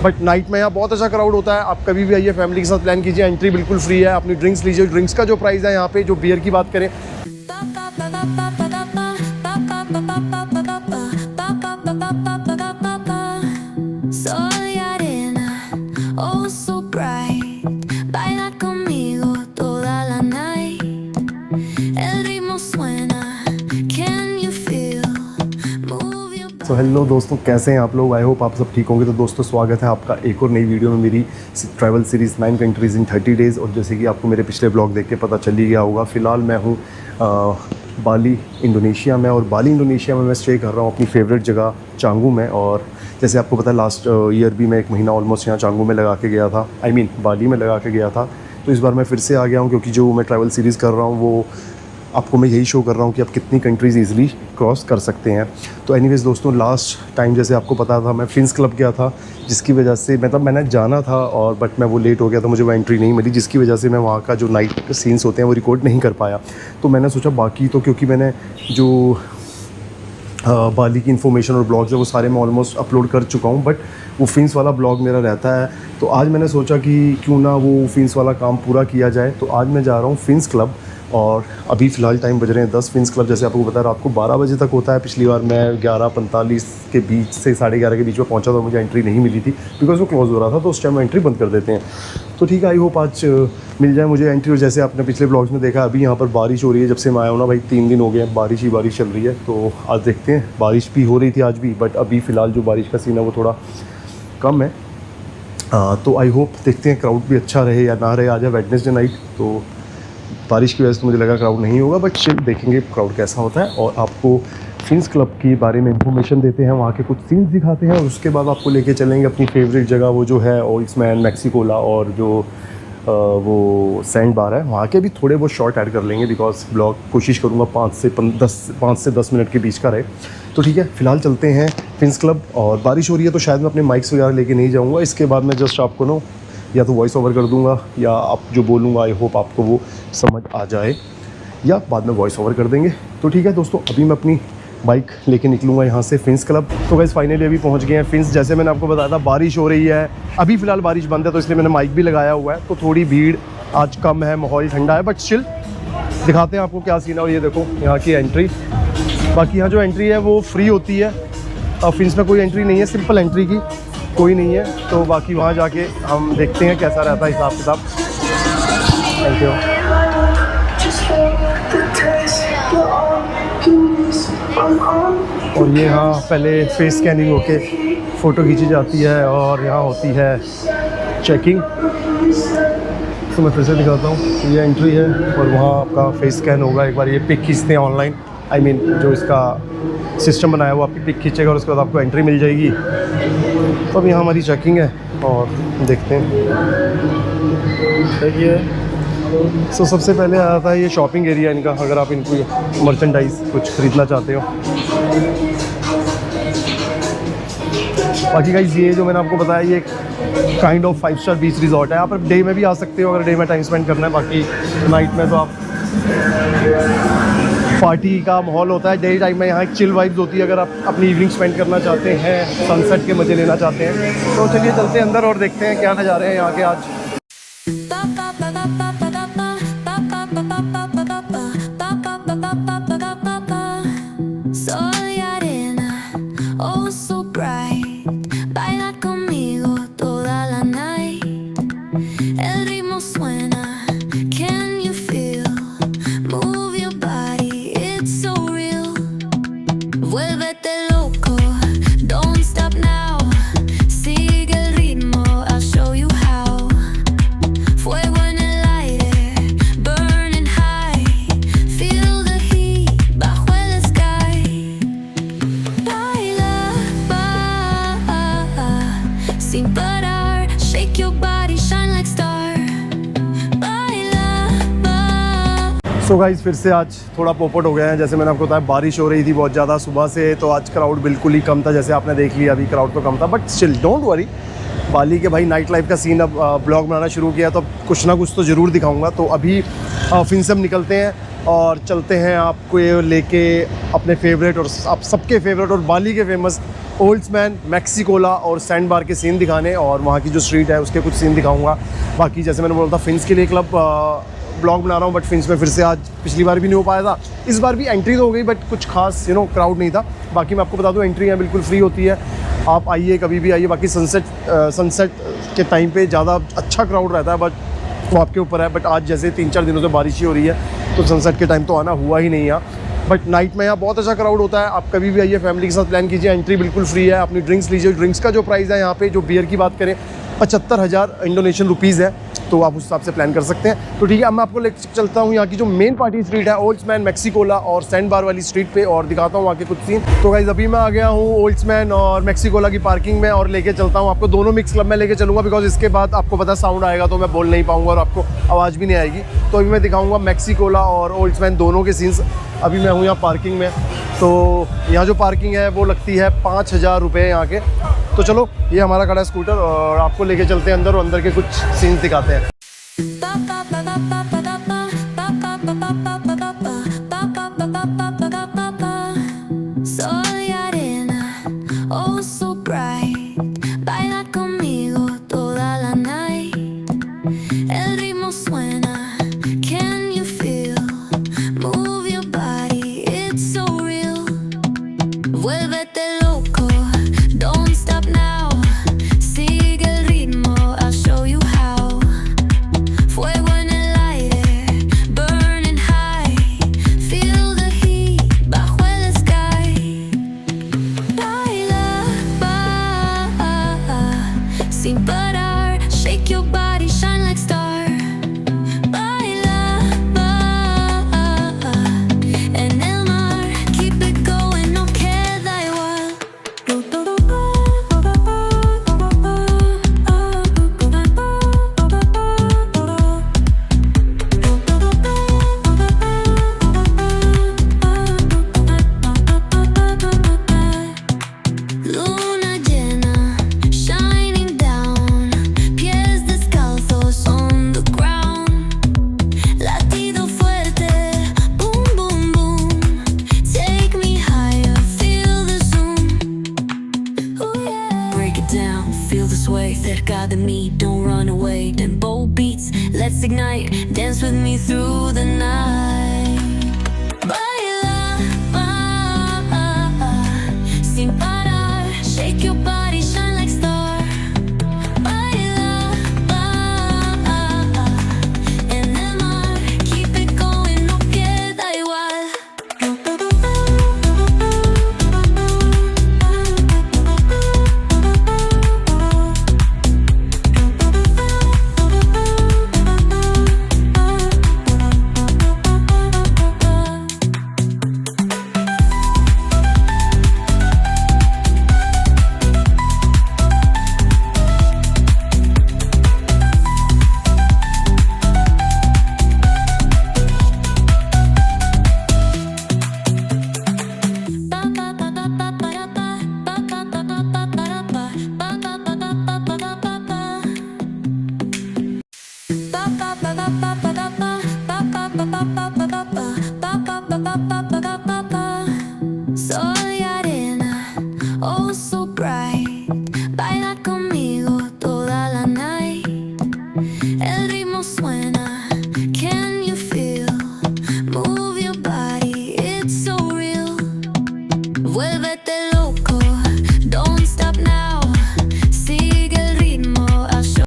But night में यहाँ बहुत अच्छा क्राउड होता है। आप कभी भी आइए, फैमिली के साथ प्लान कीजिए, एंट्री बिल्कुल फ्री है। अपनी ड्रिंक्स लीजिए। ड्रिंक्स का जो प्राइस है यहाँ पे, जो बियर की बात करें, तो हेलो दोस्तों, कैसे हैं आप लोग? आई होप आप सब ठीक होंगे। तो दोस्तों, स्वागत है आपका एक और नई वीडियो में, मेरी travel series 9 countries in 30 days. और जैसे कि आपको मेरे पिछले ब्लॉग देख के पता चल ही गया होगा, फ़िलहाल मैं हूँ बाली इंडोनेशिया में। और बाली इंडोनेशिया में मैं स्टे कर रहा हूँ अपनी फेवरेट जगह चांगू में। और जैसे आपको पता है, लास्ट ईयर भी मैं 1 महीना ऑलमोस्ट यहाँ चांगू में लगा के गया था, बाली में लगा के गया था। तो इस बार मैं फिर से आ गया हूँ, क्योंकि जो मैं ट्रैवल सीरीज़ कर रहा हूँ वो आपको मैं यही शो कर रहा हूँ कि आप कितनी कंट्रीज़ ईज़िली क्रॉस कर सकते हैं। तो एनीवेज़ दोस्तों, लास्ट टाइम जैसे आपको पता था, मैं फिन्स क्लब गया था, जिसकी वजह से मतलब मैंने जाना था और बट मैं वो लेट हो गया था, मुझे वो एंट्री नहीं मिली, जिसकी वजह से मैं वहाँ का जो नाइट सीन्स होते हैं वो रिकॉर्ड नहीं कर पाया। तो मैंने सोचा बाकी तो, क्योंकि मैंने जो बाली की इन्फॉर्मेशन और ब्लॉग्स है वो सारे मैं ऑलमोस्ट अपलोड कर चुका हूँ, बट वो फिन्स वाला ब्लॉग मेरा रहता है। तो आज मैंने सोचा कि क्यों ना वो फिन्स वाला काम पूरा किया जाए। तो आज मैं जा रहा हूँ फिन्स क्लब, और अभी फ़िलहाल टाइम बज रहे हैं 10। फिन्स क्लब जैसे आपको पता है रात को 12 बजे तक होता है। पिछली बार मैं 11:45 के बीच से 11:30 के बीच में पहुंचा था, मुझे एंट्री नहीं मिली थी बिकॉज़ वो क्लोज़ हो रहा था, तो उस टाइम में एंट्री बंद कर देते हैं। तो ठीक है, आई होप आज मिल जाए मुझे एंट्री। और जैसे आपने पिछले ब्लॉग्स में देखा, अभी यहाँ पर बारिश हो रही है। जब से मैं आया हूँ ना भाई, 3 दिन हो गए हैं, बारिश ही बारिश चल रही है। तो आज देखते हैं, बारिश भी हो रही थी आज भी, बट अभी फ़िलहाल जो बारिश का सीन है वो थोड़ा कम है। तो आई होप देखते हैं क्राउड भी अच्छा रहे या ना रहे। आज है वेडनेसडे नाइट, तो बारिश की वजह से मुझे लगा क्राउड नहीं होगा, बट चिल देखेंगे क्राउड कैसा होता है। और आपको फिन्स क्लब के बारे में इंफॉर्मेशन देते हैं, वहाँ के कुछ सीन्स दिखाते हैं, और उसके बाद आपको लेके चलेंगे अपनी फेवरेट जगह, वो जो है ओइसमैन, मैक्सिकोला, और जो वो सैंड बार है, वहाँ के भी थोड़े बहुत शॉर्ट ऐड कर लेंगे, बिकॉज ब्लॉग कोशिश करूँगा 5 से 10 मिनट के बीच का रहे। तो ठीक है, फ़िलहाल चलते हैं फिन्स क्लब। और बारिश हो रही है तो शायद मैं अपने माइक्स वगैरह लेके नहीं जाऊँगा। इसके बाद मैं जस्ट आपको ना या तो वॉइस ओवर कर दूंगा, या आप जो बोलूँगा आई होप आपको वो समझ आ जाए, या बाद में वॉइस ओवर कर देंगे। तो ठीक है दोस्तों, अभी मैं अपनी बाइक लेके निकलूँगा यहाँ से फिन्स क्लब। तो गाइस फाइनली अभी पहुँच गए हैं फिन्स। जैसे मैंने आपको बताया था, बारिश हो रही है, अभी फ़िलहाल बारिश बंद है, तो इसलिए मैंने माइक भी लगाया हुआ है। तो थोड़ी भीड़ आज कम है, माहौल ठंडा है, बट चिल दिखाते हैं आपको क्या सीन है। और ये देखो यहाँ की एंट्री। बाकी यहाँ जो एंट्री है वो फ्री होती है, और फिन्स में कोई एंट्री नहीं है, सिंपल एंट्री की कोई नहीं है। तो बाकी वहाँ जाके हम देखते हैं कैसा रहता है हिसाब किताब। Thank you. और ये यहाँ पहले फेस स्कैनिंग होके फ़ोटो खींची जाती है, और यहाँ होती है चेकिंग। तो मैं फिर से दिखाता हूँ, ये एंट्री है, और वहाँ आपका फेस स्कैन होगा। एक बार ये पिक खींचते हैं ऑनलाइन, जो इसका सिस्टम बनाया है वो आपकी पिक खींचेगा, और उसके बाद आपको एंट्री मिल जाएगी। तो अब यहाँ हमारी चेकिंग है, और देखते हैं ये। सो सबसे पहले आता है ये शॉपिंग एरिया इनका, अगर आप इनको मर्चेंडाइज कुछ ख़रीदना चाहते हो। बाकी गाइस, ये जो मैंने आपको बताया, ये kind of 5 star beach resort है। यहाँ पर डे में भी आ सकते हो, अगर डे में टाइम स्पेंड करना है। बाकी नाइट में तो आप पार्टी का माहौल होता है। डे टाइम में यहाँ एक चिल वाइब्स होती है, अगर आप अपनी इवनिंग स्पेंड करना चाहते हैं, सनसेट के मज़े लेना चाहते हैं। तो चलिए चलते हैं अंदर और देखते हैं क्या नज़ारे हैं यहाँ के आज। सो गाइस, फिर से आज थोड़ा पोपट हो गया है। जैसे मैंने आपको बताया, बारिश हो रही थी बहुत ज़्यादा सुबह से, तो आज क्राउड बिल्कुल ही कम था। जैसे आपने देख लिया, अभी क्राउड तो कम था, बट स्टिल डोंट वरी। बाली के भाई नाइट लाइफ का सीन अब ब्लॉग बनाना शुरू किया, तो कुछ ना कुछ तो ज़रूर दिखाऊंगा। तो अभी फिर से हम निकलते हैं और चलते हैं आपको ये लेके अपने फेवरेट और आप सबके फेवरेट और बाली के फेमस ओल्ड्समैन, मैक्सिकोला और सैंड बार के सीन दिखाने और वहाँ की जो स्ट्रीट है उसके कुछ सीन दिखाऊंगा। बाकी जैसे मैंने बोला था फिन्स के लिए क्लब ब्लॉग बना रहा हूँ, बट फिन्स में फिर से आज पिछली बार भी नहीं हो पाया था, इस बार भी एंट्री तो हो गई बट कुछ खास क्राउड नहीं था। बाकी मैं आपको बता दूँ एंट्री यहाँ बिल्कुल फ्री होती है, आप आइए कभी भी आइए। बाकी सनसेट के टाइम पे ज़्यादा अच्छा क्राउड रहता है, बट वो आपके ऊपर है। बट आज जैसे 3-4 दिनों से बारिश ही हो रही है तो सनसेट के टाइम तो आना हुआ ही नहीं यहाँ। बट नाइट में यहाँ बहुत अच्छा क्राउड होता है, आप कभी भी आइए, फैमिली के साथ प्लान कीजिए। एंट्री बिल्कुल फ्री है, अपनी ड्रिंक्स लीजिए। ड्रिंक्स का जो प्राइस है यहाँ पे, जो बियर की बात करें 75,000 इंडोनेशियन रुपीज़ है, तो आप उस हिसाब से प्लान कर सकते हैं। तो ठीक है, अब मैं आपको ले चलता हूँ यहाँ की जो मेन पार्टी स्ट्रीट है, ओल्ड्समैन, मैक्सिकोला और सैंड बार वाली स्ट्रीट पे, और दिखाता हूँ वहाँ के कुछ सीन। तो गाइस अभी मैं आ गया हूँ ओल्ड्समैन और मैक्सिकोला की पार्किंग में, और लेके चलता हूँ आपको दोनों मिक्स क्लब में लेके चलूँगा, बिकॉज इसके बाद आपको पता साउंड आएगा तो मैं बोल नहीं पाऊँगा और आपको आवाज़ भी नहीं आएगी। तो अभी मैं दिखाऊँगा मैक्सिकोला और ओल्ड्समैन दोनों के सीन्स। अभी मैं हूँ यहाँ पार्किंग में, तो यहाँ जो पार्किंग है वो लगती है 5,000 रुपये यहाँ के। तो चलो ये हमारा खड़ा है स्कूटर और आपको लेके चलते हैं अंदर और अंदर के कुछ सीन्स दिखाते हैं। Don't run away, then bold beats, let's ignite, dance with me through the night.